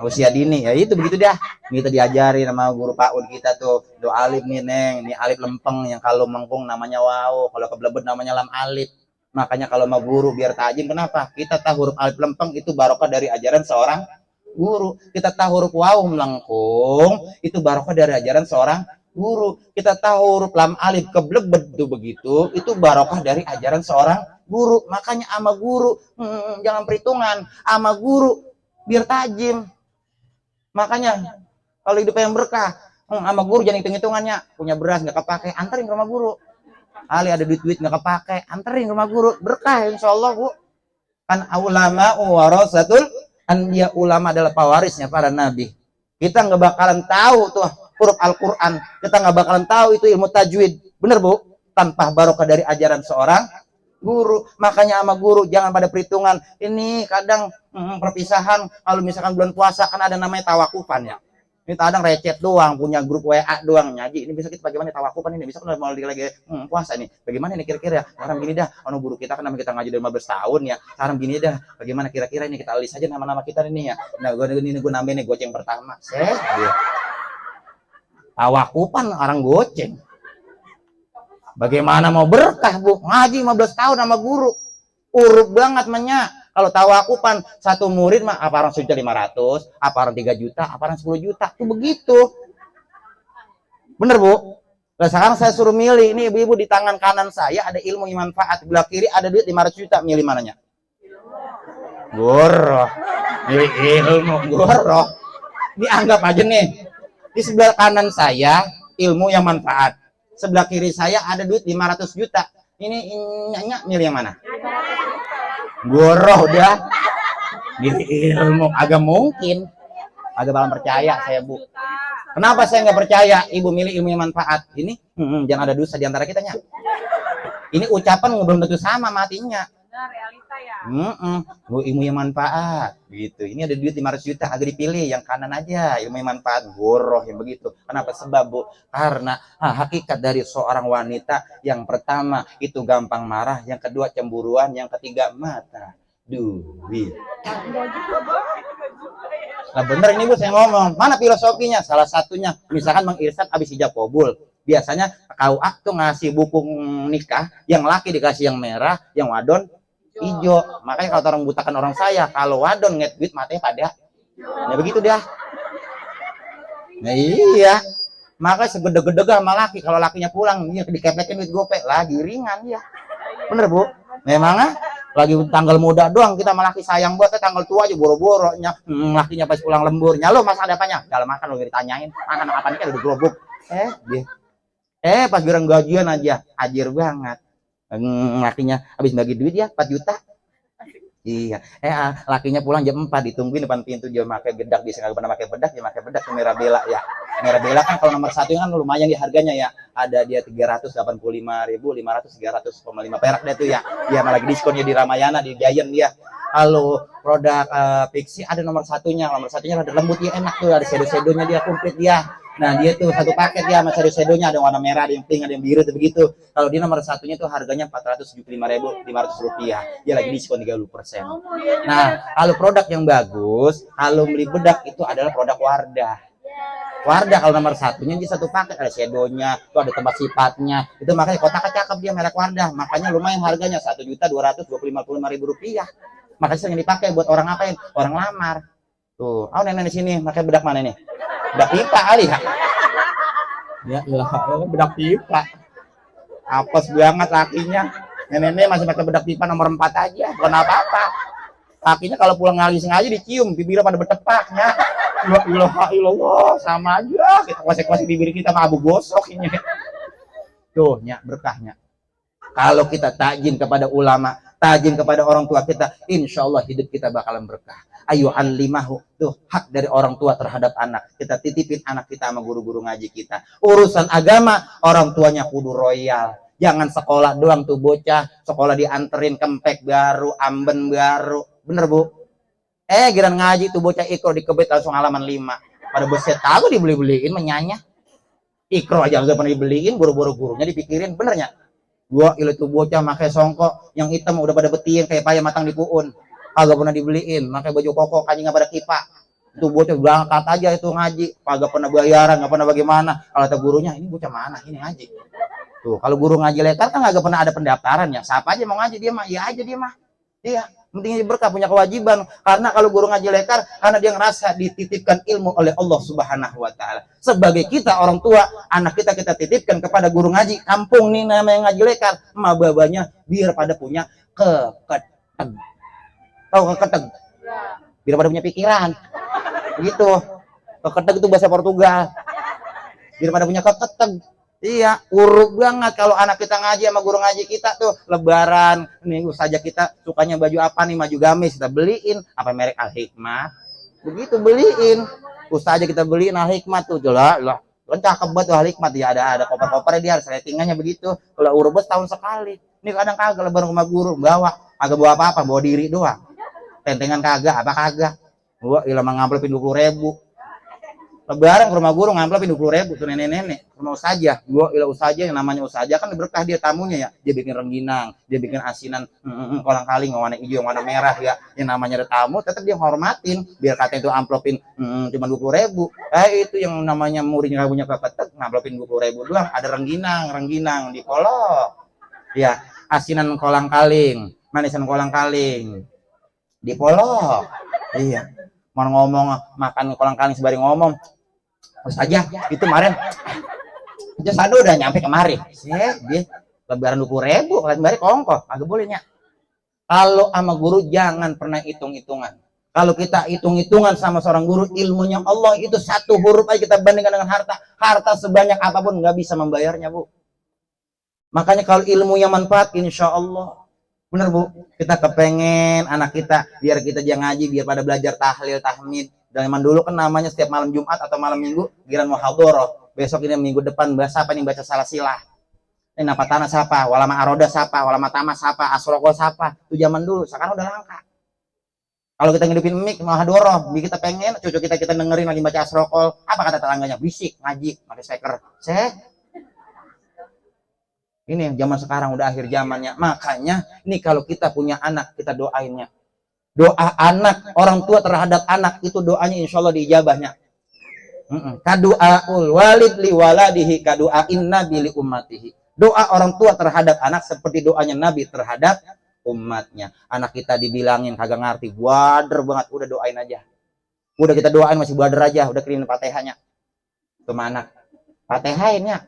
usia dini. Ya itu begitu dah. Kita diajari sama guru PAUD kita tuh. Do alif nih neng, ini alif lempeng yang kalau mengkung namanya waw, kalau keblebet namanya lam alif. Makanya kalau mau guru biar tajam, kenapa? Kita tahu huruf alif lempeng itu barokah dari ajaran seorang guru. Kita tahu huruf waw melengkung itu barokah dari ajaran seorang guru. Kita tahu huruf lam alif keblebet begitu, itu barokah dari ajaran seorang guru. Makanya ama guru jangan perhitungan, ama guru biar tajam. Makanya kalau hidup yang berkah, ama guru jangan hitung-hitungannya. Punya beras nggak kepake, antarin ke rumah guru. Ali ada duit-duit nggak kepake, anterin rumah guru, berkah insya Allah bu. Kan ulama warasatul anbiya, ulama adalah pewarisnya para nabi. Kita nggak bakalan tahu tuh huruf Al-Quran, kita nggak bakalan tahu itu ilmu tajwid, bener bu? Tanpa barokah dari ajaran seorang guru. Makanya sama guru jangan pada perhitungan. Ini kadang perpisahan kalau misalkan bulan puasa kan ada namanya tawakufan ya. Ini kadang recet doang, punya grup WA doang nyaji. Ini bisa kita bagaimana tawakufan ini, bisa kan mau lagi puasa nih. Bagaimana ini kira-kira? Sekarang gini dah, anu guru kita kan nama kita ngaji dari 15 tahun ya. Sekarang gini dah, bagaimana kira-kira ini kita list aja nama-nama kita ini ya. Nah, gue nambahin nih goceng pertama. Tawakufan orang goceng. Bagaimana mau berkah, Bu? Ngaji 15 tahun sama guru. Urut banget menyak. Kalau tawakufan satu murid mah apa orang 1.500.000, apa orang 3 juta, apa orang 10 juta, itu begitu. Bener bu? Nah, sekarang saya suruh milih, ini ibu-ibu di tangan kanan saya ada ilmu yang manfaat, di belah kiri ada duit 500 juta, milih mananya? Goroh, milih ilmu, goroh. Ini anggap aja nih, di sebelah kanan saya ilmu yang manfaat, sebelah kiri saya ada duit 500 juta. Ini nyanyi milih yang mana? Goroh udah milih ilmu, agak mungkin agak bakal percaya saya bu. Kenapa saya nggak percaya ibu milih ilmu yang manfaat? Ini jangan ada dosa di antara kitanya. Ini ucapan belum tentu sama matinya. Nah, realita ya. Bu, ilmu yang manfaat gitu. Ini ada duit 500 juta agak dipilih yang kanan aja, ilmu yang manfaat, goroh yang begitu. Kenapa? Sebab Bu, karena hakikat dari seorang wanita yang pertama itu gampang marah, yang kedua cemburuan, yang ketiga mata duit. Nah bener ini Bu saya ngomong, mana filosofinya? Salah satunya misalkan Mang Irsyad habis hijab kabul, biasanya KUA tuh ngasih buku nikah, yang laki dikasih yang merah, yang wadon hijau. Makanya kalau orang butakan orang saya, kalau wadon nget duit matanya pada ya begitu dia. Nah iya, makanya segede-gede sama laki, kalau lakinya pulang dia dikeplekin duit gope lagi ringan ya. Bener Bu, memang lagi tanggal muda doang kita sama laki sayang buat tanggal tua aja boro-boro lakinya pas pulang lemburnya lo masak ada apanya dalam makan lo ditanyain makan apa nih kan udah gerobok dia pas bilang gajian aja ajir banget lakinya habis bagi duit ya 4 juta iya lakinya pulang jam 4 ditungguin depan pintu dia pakai bedak bisa nggak pernah pakai bedak dia pakai bedak Mirabella ya Mirabella kan kalau nomor 1 kan lumayan di harganya ya ada dia 385.500 300,5 perak deh tuh ya dia malah lagi diskonnya di Ramayana di Giant dia kalau produk Pixi ada nomor satunya ada lembut ya enak tuh ada shadow-shadownya dia komplit dia nah dia tuh satu paket ya sama shadow-shadownya ada warna merah ada yang pink ada yang biru tuh begitu kalau dia nomor satunya tuh harganya 475.500 rupiah dia lagi diskon 30%. Nah kalau produk yang bagus kalau beli bedak itu adalah produk Wardah kalau nomor satunya di satu paket ada shadownya tuh ada tempat sifatnya itu makanya kotaknya cakep dia merek Wardah makanya lumayan harganya 1.225.000 rupiah makanya sering dipakai buat orang apain orang lamar tuh nenek di sini pakai bedak mana nih bedak pipa kali ya bedak pipa apes banget lakinya nenek masih pakai bedak pipa nomor 4 aja bukan apa-apa lakinya kalau pulang ngaji sengaja dicium bibirnya pada bertepaknya ya ilah sama aja kita kuasai bibir kita sama abu gosok ini tuh berkahnya kalau kita tajin kepada ulama tajin kepada orang tua kita insya Allah hidup kita bakalan berkah ayo anlimahu tuh hak dari orang tua terhadap anak kita titipin anak kita sama guru-guru ngaji kita urusan agama orang tuanya kudu royal jangan sekolah doang tuh bocah sekolah dianterin kempek baru amben baru bener Bu giran ngaji tuh bocah ikro di kebet langsung halaman 5 pada beset tahu dibeli-beliin menyanya ikro aja gak pernah dibeliin buru-buru gurunya dipikirin benernya gua itu bocah pakai songkok yang hitam udah pada betiin kayak payah matang di puun agak pernah dibeliin pakai baju koko kanjing gak pada kipak itu bocah berangkat aja itu ngaji agak pernah bayaran gak pernah bagaimana kalau kata gurunya ini bocah mana ini ngaji tuh kalau guru ngaji lekar kan agak pernah ada pendaftaran ya siapa aja mau ngaji dia mah iya aja dia mah iya pentingnya berkah punya kewajiban karena kalau guru ngaji lekar karena dia ngerasa dititipkan ilmu oleh Allah Subhanahu wa taala. Sebagai kita orang tua, anak kita titipkan kepada guru ngaji kampung nih namanya ngaji lekar, emak babanya biar pada punya keketeg. Tahu keketeg? Biar pada punya pikiran. Begitu. Keketeg itu bahasa Portugal. Biar pada punya keketeg. Iya, uruk banget kalau anak kita ngaji sama guru ngaji kita tuh lebaran nih saja kita sukanya baju apa nih maju gamis kita beliin apa merek Al Hikmah begitu beliin ustazah kita beliin Al Hikmah tuh lah kan cakep banget tuh Al Hikmah ya ada koper-kopernya dia harus settingannya begitu kalau urus tahun sekali ini kadang kagak lebaran sama guru agak bawa apa bawa diri doang tentengan kagak apa kagak gua ilang ngamplopin 20.000 lebaran ke rumah guru ngamplopin 20.000 tuh nenek-nenek rumah ustazah gua ilah ustazah yang namanya ustazah kan berkah dia tamunya ya dia bikin rengginang dia bikin asinan kolang kaling warna hijau warna merah ya yang namanya ada tamu tetap dia hormatin biar katanya itu amplopin cuma 20.000 itu yang namanya muridnya punya keketeg ngamplopin 20.000 doang ada rengginang di kolok ya asinan kolang kaling manisan kolang kaling di polok iya mau ngomong makan kolang kaling sebari ngomong Ustazah itu kemarin aja Sado udah nyampe kemari dia lebaran 20.000 kemarin kongkos agak bolehnya kalau sama guru jangan pernah hitung-hitungan kalau kita hitung-hitungan sama seorang guru ilmunya Allah itu satu huruf aja kita bandingkan dengan harta sebanyak apapun nggak bisa membayarnya Bu makanya kalau ilmu yang manfaat insya Allah bener Bu kita kepengen anak kita biar kita jangan ngaji biar pada belajar tahlil tahmid dan zaman dulu kan namanya setiap malam Jumat atau malam Minggu giran muhadharah besok ini minggu depan bahasa apa nih baca salah silah Ini napatana siapa, walama aroda siapa, walama tama siapa, asrokol siapa. Itu zaman dulu, sekarang udah langka. Kalau kita ngidupin mic malah dorong, kita pengen cucu kita dengerin lagi baca asrokol, apa kata tetangganya? Bisik, ngaji, pakai speaker. Ini zaman sekarang udah akhir zamannya. Makanya ini kalau kita punya anak, kita doainnya. Doa anak, orang tua terhadap anak itu doanya insya Allah diijabahnya. Kadu'aul walid li waladihi kadu'ain nabi li ummatihi. Doa orang tua terhadap anak seperti doanya Nabi terhadap umatnya. Anak kita dibilangin kagak ngerti, bader banget, udah doain aja. Udah kita doain masih bader aja, udah kirimin Fatihahnya. Cuma anak Fatihainnya.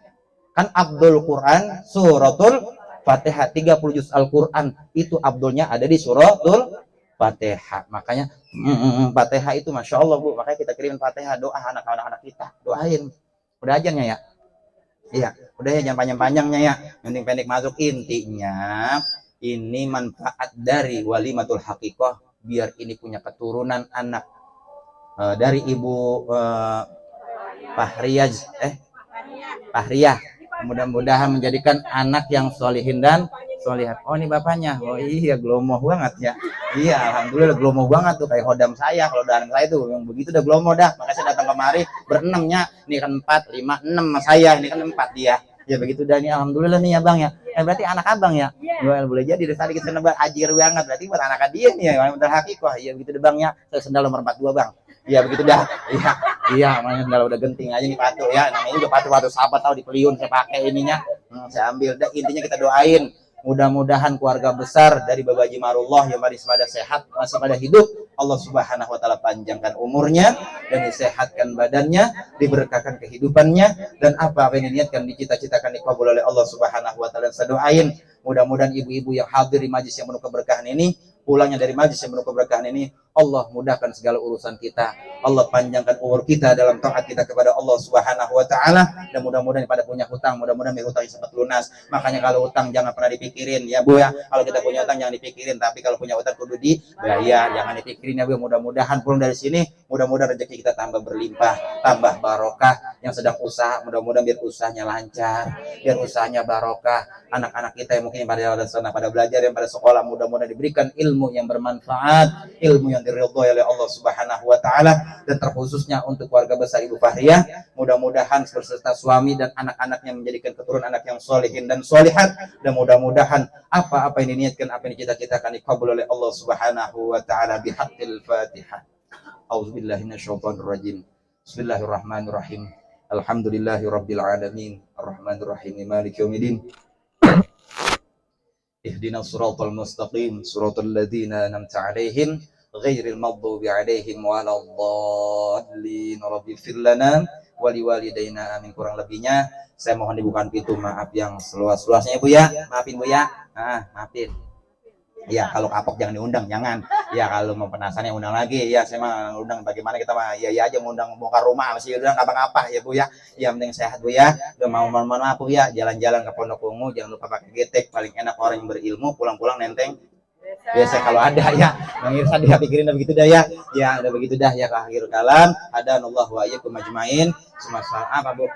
Kan Abdul Quran suratul Fatihah, 30 juz Al-Quran itu Abdulnya ada di suratul Fatihah. Makanya Fatihah itu Masya Allah Bu, makanya kita kirimin Fatihah, doa anak-anak kita, doain. Udah aja ya. Iya, udah ya, jangan panjang-panjangnya ya. Yang pendek masuk, intinya ini manfaat dari walimatul haqiqah, biar ini punya keturunan anak dari ibu Fahriyah. Mudah-mudahan menjadikan anak yang solihin dan solihat. Oh ini bapaknya, oh iya gelomoh banget ya. Iya alhamdulillah gelomoh banget tuh, kayak hodam saya. Kalau hodam saya tuh yang begitu udah gelomoh dah. Makanya saya datang kemari berenamnya. Ini kan 4, 5, 6 saya, ini kan 4 dia. Ya begitu dah nih, alhamdulillah nih ya bang ya. Berarti anak abang ya. Boleh jadi dari tadi kita nebak ajir banget, berarti buat anak dia nih ya. Bener hakiqah. Ya begitu deh bang ya. Saya sendal nomor 42 bang. Iya begitu dah. Iya, namanya sendal udah genting aja nih patu ya. Namanya juga patu sahabat tahu di Peliun saya pakai ininya. Saya ambil. Dah intinya kita doain. Mudah-mudahan keluarga besar dari Bapak Haji Marullah yang masih pada sehat, masih pada hidup, Allah Subhanahu wa taala panjangkan umurnya dan disehatkan badannya, diberkahkan kehidupannya, dan apa yang diniatkan, dicita-citakan dikabul oleh Allah Subhanahu wa taala. Saya doain mudah-mudahan ibu-ibu yang hadir di majlis yang penuh keberkahan ini, pulangnya dari majlis yang penuh keberkahan ini, Allah mudahkan segala urusan kita, Allah panjangkan umur kita dalam taat kita kepada Allah Subhanahu wa taala, dan mudah-mudahan pada punya hutang, mudah-mudahan hutangnya cepat lunas. Makanya kalau hutang jangan pernah dipikirin ya Bu ya. Kalau kita punya hutang jangan dipikirin, tapi kalau punya hutang kudu dibayar, jangan dipikirin ya Bu. Mudah-mudahan pulang dari sini, mudah-mudahan rezeki kita tambah berlimpah, tambah barokah. Yang sedang usaha, mudah-mudahan biar usahanya lancar, biar usahanya barokah. Anak-anak kita yang mungkin pada belajar, yang pada sekolah, mudah-mudahan diberikan ilmu yang bermanfaat, ilmu yang diridhoi oleh Allah Subhanahu wa taala, dan terkhususnya untuk keluarga besar Ibu Fahriyah, mudah-mudahan berserta suami dan anak-anaknya menjadikan keturunan anak yang solehin dan solehat, dan mudah-mudahan apa-apa yang diniatkan, apa yang dicita-citakan dikabul oleh Allah Subhanahu wa taala. Bihaqqil Fatihah. Auzubillahi minasyaitonir rajim. Bismillahirrahmanirrahim. Alhamdulillahirabbil alamin. Arrahmanirrahim. Maliki yaumiddin. Ihdinas siratal mustaqim, siratal ladzina an'amta 'alaihim ghairil maghdubi 'alaihim waladdallin. Rabbighfir lana wa liwalidayna. Amin. Kurang lebihnya saya mohon dibukakan pintu maaf yang seluas-luasnya Bu ya. Maafin Bu ya. Maafin. Ya kalau kapok jangan diundang, jangan. Ya kalau mau penasaran undang lagi. Ya saya mah undang bagaimana kita mah ya aja mau undang bongkar rumah masih undang apa-apa ya Bu ya. Yang penting sehat Bu ya. Udah mau maaf Bu ya, jalan-jalan ke Pondok Ungu jangan lupa pakai getek, paling enak orang yang berilmu pulang-pulang nenteng biasa kalau ada ya. Bang Irsan dia pikirin begitu dah ya. Ya udah begitu dah ya, akhir kalam. Hadanallahu wa iyyakum ajmain. Semasa apa Bu?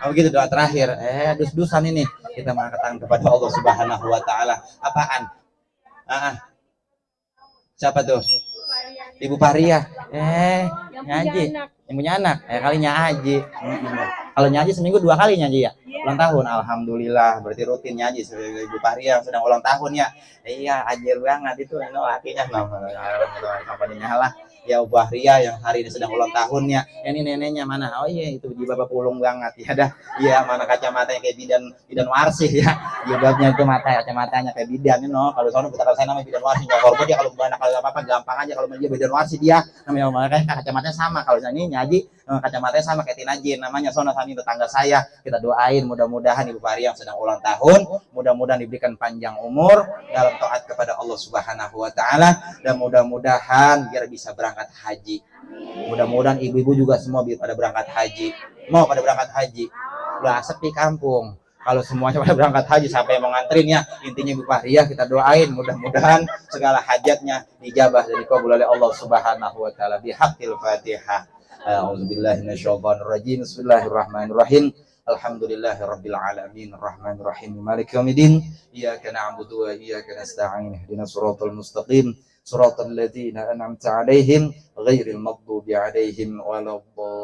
Oh gitu doa terakhir. Dus-dusan ini kita mengangkat tangan kepada Allah Subhanahu wa taala. Apaan? Siapa tuh? Ibu Fahriyah. Nyaji. Yang punya anak. Kali nyaji. Kalau nyaji seminggu 2 kali nyaji ya. Ulang tahun. Alhamdulillah. Berarti rutin nyaji. Ibu Fahriyah sedang ulang tahun ya. Iya, ajar banget itu. Lakinya namanya lah. Ya Ibu Fahriyah yang hari ini sedang ulang tahunnya. Ini neneknya mana? Oh iya itu di bapak pulung banget ya dah. Iya mana kacamatanya kayak bidan warsih ya. Jilbabnya itu kacamatanya kayak bidan kalau sono kita saya namanya bidan warsih. Enggak korban dia kalau anak kalau apa-apa gampang aja, kalau dia bidan warsih dia namanya makanya kacamatanya sama. Kalau ini nyaji kacamatanya sama kayak Tinajin namanya sono sami tetangga saya. Kita doain mudah-mudahan Ibu Fahriyah yang sedang ulang tahun mudah-mudahan diberikan panjang umur dalam taat kepada Allah Subhanahu wa taala, dan mudah-mudahan biar bisa berangkat haji. Mudah-mudahan ibu-ibu juga semua biar pada berangkat haji. Mau pada berangkat haji. Udah sepi kampung. Kalau semuanya pada berangkat haji sampai mau nganterin ya. Intinya Ibu Fahriyah kita doain mudah-mudahan segala hajatnya dijabah dan dikabul oleh Allah Subhanahu wa taala. Bihaqqil Fatihah. A'udzubillahi minasyaitonir rajim. Bismillahirrahmanirrahim. Alhamdulillahirabbil alamin arrahmanir rahim maliki yaumiddin iyyaka na'budu wa iyyaka nasta'in ihdinas siratal mustaqim siratal ladzina an'amta 'alaihim ghairil maghdubi 'alaihim waladdallin